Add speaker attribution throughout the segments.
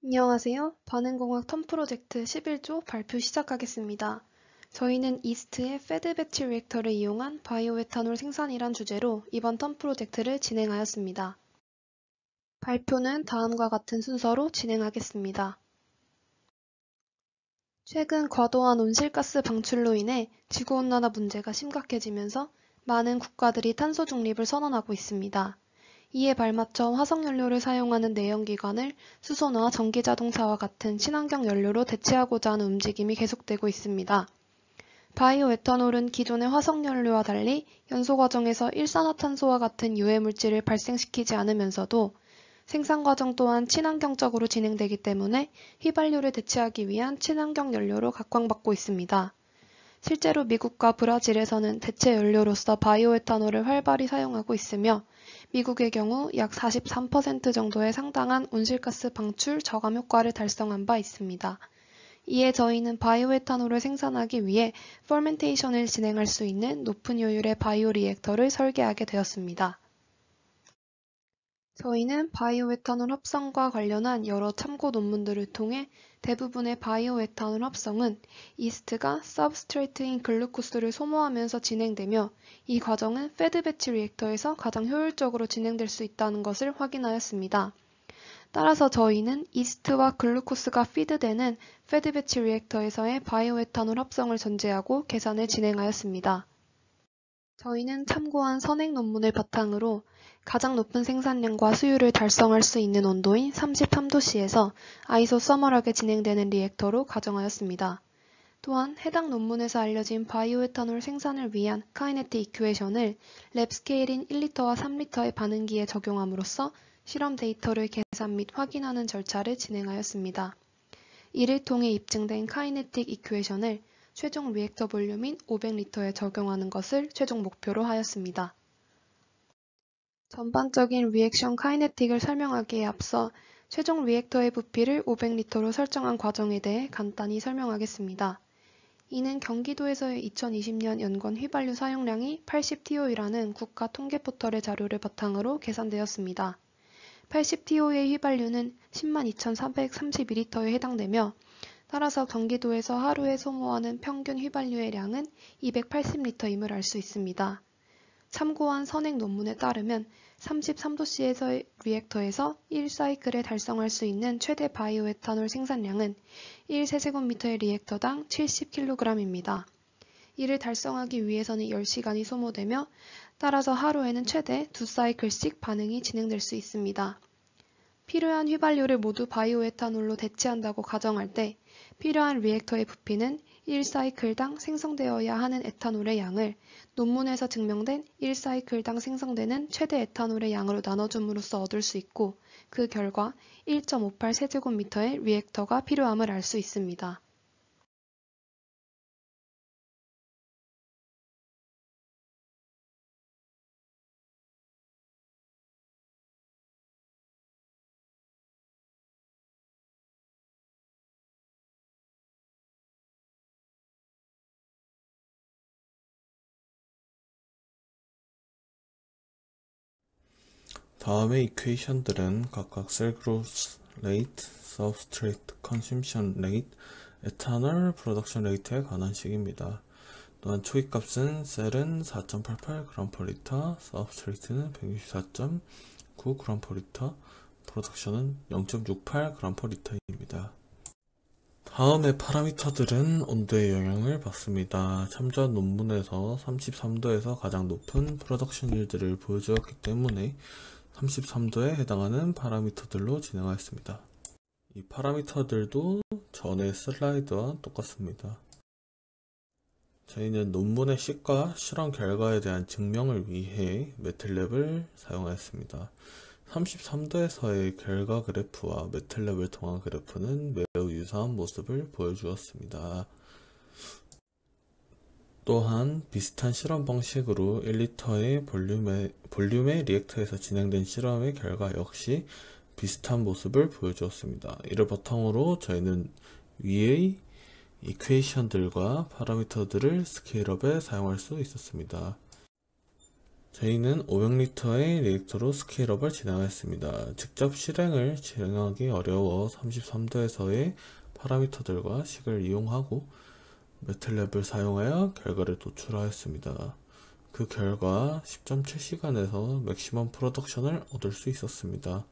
Speaker 1: 안녕하세요. 반응공학 턴 프로젝트 11조 발표 시작하겠습니다. 저희는 이스트의 패드 배치 리액터를 이용한 바이오에탄올 생산이란 주제로 이번 턴 프로젝트를 진행하였습니다. 발표는 다음과 같은 순서로 진행하겠습니다. 최근 과도한 온실가스 방출로 인해 지구온난화 문제가 심각해지면서 많은 국가들이 탄소 중립을 선언하고 있습니다. 이에 발맞춰 화석연료를 사용하는 내연기관을 수소나 전기자동차와 같은 친환경 연료로 대체하고자 하는 움직임이 계속되고 있습니다. 바이오에탄올은 기존의 화석연료와 달리 연소 과정에서 일산화탄소와 같은 유해물질을 발생시키지 않으면서도 생산 과정 또한 친환경적으로 진행되기 때문에 휘발유를 대체하기 위한 친환경 연료로 각광받고 있습니다. 실제로 미국과 브라질에서는 대체 연료로서 바이오에탄올을 활발히 사용하고 있으며 미국의 경우 약 43% 정도의 상당한 온실가스 방출 저감 효과를 달성한 바 있습니다. 이에 저희는 바이오에탄올을 생산하기 위해 퍼멘테이션을 진행할 수 있는 높은 효율의 바이오 리액터를 설계하게 되었습니다. 저희는 바이오에탄올 합성과 관련한 여러 참고 논문들을 통해 대부분의 바이오에탄올 합성은 이스트가 서브스트레이트인 글루코스를 소모하면서 진행되며 이 과정은 패드 배치 리액터에서 가장 효율적으로 진행될 수 있다는 것을 확인하였습니다. 따라서 저희는 이스트와 글루코스가 피드되는 패드 배치 리액터에서의 바이오에탄올 합성을 전제하고 계산을 진행하였습니다. 저희는 참고한 선행 논문을 바탕으로 가장 높은 생산량과 수율을 달성할 수 있는 온도인 33도씨에서 아이소서멀하게 진행되는 리액터로 가정하였습니다. 또한 해당 논문에서 알려진 바이오에탄올 생산을 위한 카이네틱 이큐에이션을 랩 스케일인 1리터와 3리터의 반응기에 적용함으로써 실험 데이터를 계산 및 확인하는 절차를 진행하였습니다. 이를 통해 입증된 카이네틱 이큐에이션을 최종 리액터 볼륨인 500리터에 적용하는 것을 최종 목표로 하였습니다. 전반적인 리액션 카이네틱을 설명하기에 앞서 최종 리액터의 부피를 500리터로 설정한 과정에 대해 간단히 설명하겠습니다. 이는 경기도에서의 2020년 연권 휘발유 사용량이 80TO이라는 국가 통계 포털의 자료를 바탕으로 계산되었습니다. 80TO의 휘발유는 102,432리터에 해당되며 따라서 경기도에서 하루에 소모하는 평균 휘발유의 양은 280리터임을 알 수 있습니다. 참고한 선행 논문에 따르면 33도씨에서의 리액터에서 1사이클에 달성할 수 있는 최대 바이오에탄올 생산량은 1세제곱미터의 리액터당 70kg입니다. 이를 달성하기 위해서는 10시간이 소모되며 따라서 하루에는 최대 2사이클씩 반응이 진행될 수 있습니다. 필요한 휘발유를 모두 바이오에탄올로 대체한다고 가정할 때 필요한 리액터의 부피는 1사이클당 생성되어야 하는 에탄올의 양을 논문에서 증명된 1사이클당 생성되는 최대 에탄올의 양으로 나눠줌으로써 얻을 수 있고 그 결과 1.58 세제곱미터의 리액터가 필요함을 알 수 있습니다.
Speaker 2: 다음의 이퀘이션들은 각각 셀 그로스 레이트, 서브스트레이트 컨쓰션 레이트, 에탄올 프로덕션 레이트에 관한 식입니다. 또한 초기값은 셀은 4.88g/리터, 서브스트레이트는 164.9g/리터, 프로덕션은 0.68g/리터입니다. 다음의 파라미터들은 온도의 영향을 받습니다. 참조한 논문에서 33도에서 가장 높은 프로덕션 일들을 보여주었기 때문에 33도에 해당하는 파라미터들로 진행하였습니다. 이 파라미터들도 전의 슬라이드와 똑같습니다. 저희는 논문의 식과 실험 결과에 대한 증명을 위해 매틀랩을 사용하였습니다. 33도에서의 결과 그래프와 매틀랩을 통한 그래프는 매우 유사한 모습을 보여주었습니다. 또한 비슷한 실험 방식으로 1리터의 볼륨의 리액터에서 진행된 실험의 결과 역시 비슷한 모습을 보여주었습니다. 이를 바탕으로 저희는 위의 이퀘이션들과 파라미터들을 스케일업에 사용할 수 있었습니다. 저희는 500리터의 리액터로 스케일업을 진행하였습니다. 직접 실행을 진행하기 어려워 33도에서의 파라미터들과 식을 이용하고 매틀랩을 사용하여 결과를 도출하였습니다. 그 결과 10.7시간에서 맥시멈 프로덕션을 얻을 수 있었습니다.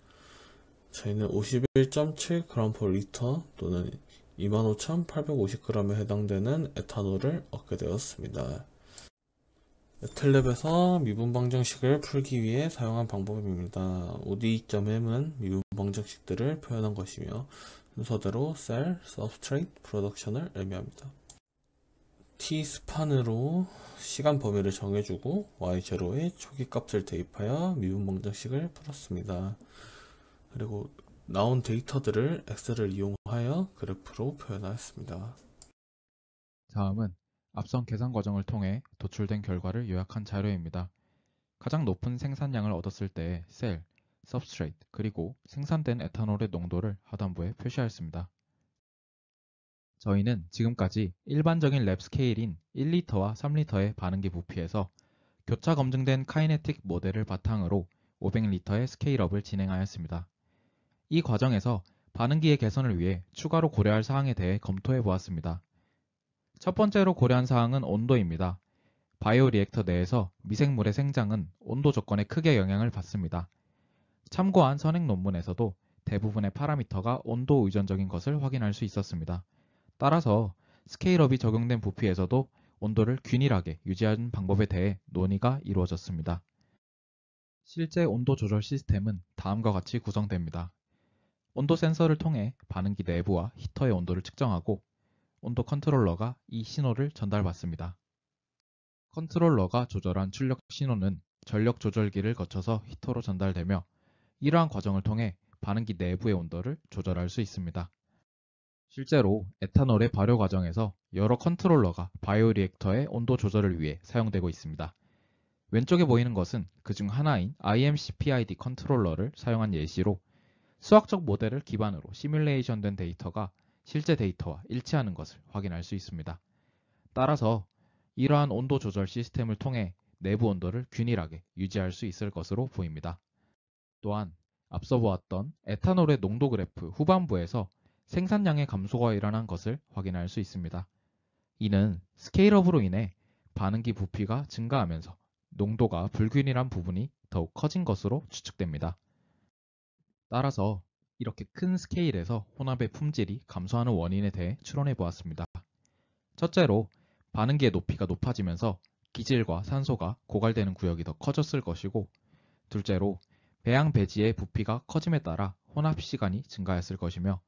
Speaker 2: 저희는 51.7g/리터 또는 25,850g에 해당되는 에탄올을 얻게 되었습니다. 매틀랩에서 미분 방정식을 풀기 위해 사용한 방법입니다. OD.M은 미분 방정식들을 표현한 것이며 순서대로 셀, 서브스트레이트, 프로덕션을 의미합니다. T-스판으로 시간 범위를 정해주고 Y0의 초기 값을 대입하여 미분 방정식을 풀었습니다. 그리고 나온 데이터들을 X를 이용하여 그래프로 표현하였습니다.
Speaker 3: 다음은 앞선 계산 과정을 통해 도출된 결과를 요약한 자료입니다. 가장 높은 생산량을 얻었을 때의 셀, substrate, 그리고 생산된 에탄올의 농도를 하단부에 표시하였습니다. 저희는 지금까지 일반적인 랩 스케일인 1리터와 3리터의 반응기 부피에서 교차 검증된 카이네틱 모델을 바탕으로 500리터의 스케일업을 진행하였습니다. 이 과정에서 반응기의 개선을 위해 추가로 고려할 사항에 대해 검토해 보았습니다. 첫 번째로 고려한 사항은 온도입니다. 바이오 리액터 내에서 미생물의 생장은 온도 조건에 크게 영향을 받습니다. 참고한 선행 논문에서도 대부분의 파라미터가 온도 의존적인 것을 확인할 수 있었습니다. 따라서 스케일업이 적용된 부피에서도 온도를 균일하게 유지하는 방법에 대해 논의가 이루어졌습니다. 실제 온도 조절 시스템은 다음과 같이 구성됩니다. 온도 센서를 통해 반응기 내부와 히터의 온도를 측정하고 온도 컨트롤러가 이 신호를 전달받습니다. 컨트롤러가 조절한 출력 신호는 전력 조절기를 거쳐서 히터로 전달되며 이러한 과정을 통해 반응기 내부의 온도를 조절할 수 있습니다. 실제로 에탄올의 발효 과정에서 여러 컨트롤러가 바이오리액터의 온도 조절을 위해 사용되고 있습니다. 왼쪽에 보이는 것은 그중 하나인 IMCPID 컨트롤러를 사용한 예시로 수학적 모델을 기반으로 시뮬레이션된 데이터가 실제 데이터와 일치하는 것을 확인할 수 있습니다. 따라서 이러한 온도 조절 시스템을 통해 내부 온도를 균일하게 유지할 수 있을 것으로 보입니다. 또한 앞서 보았던 에탄올의 농도 그래프 후반부에서 생산량의 감소가 일어난 것을 확인할 수 있습니다. 이는 스케일업으로 인해 반응기 부피가 증가하면서 농도가 불균일한 부분이 더욱 커진 것으로 추측됩니다. 따라서 이렇게 큰 스케일에서 혼합의 품질이 감소하는 원인에 대해 추론해 보았습니다. 첫째로 반응기의 높이가 높아지면서 기질과 산소가 고갈되는 구역이 더 커졌을 것이고, 둘째로 배양 배지의 부피가 커짐에 따라 혼합 시간이 증가했을 것이며,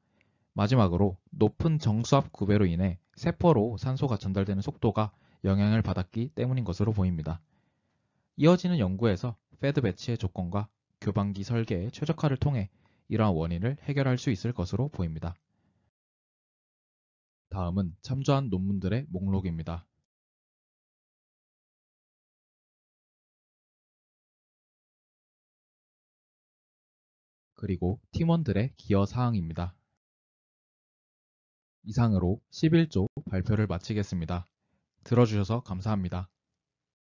Speaker 3: 마지막으로 높은 정수압 구배로 인해 세포로 산소가 전달되는 속도가 영향을 받았기 때문인 것으로 보입니다. 이어지는 연구에서 패드 배치의 조건과 교반기 설계의 최적화를 통해 이러한 원인을 해결할 수 있을 것으로 보입니다. 다음은 참조한 논문들의 목록입니다. 그리고 팀원들의 기여 사항입니다. 이상으로 11조 발표를 마치겠습니다. 들어주셔서 감사합니다.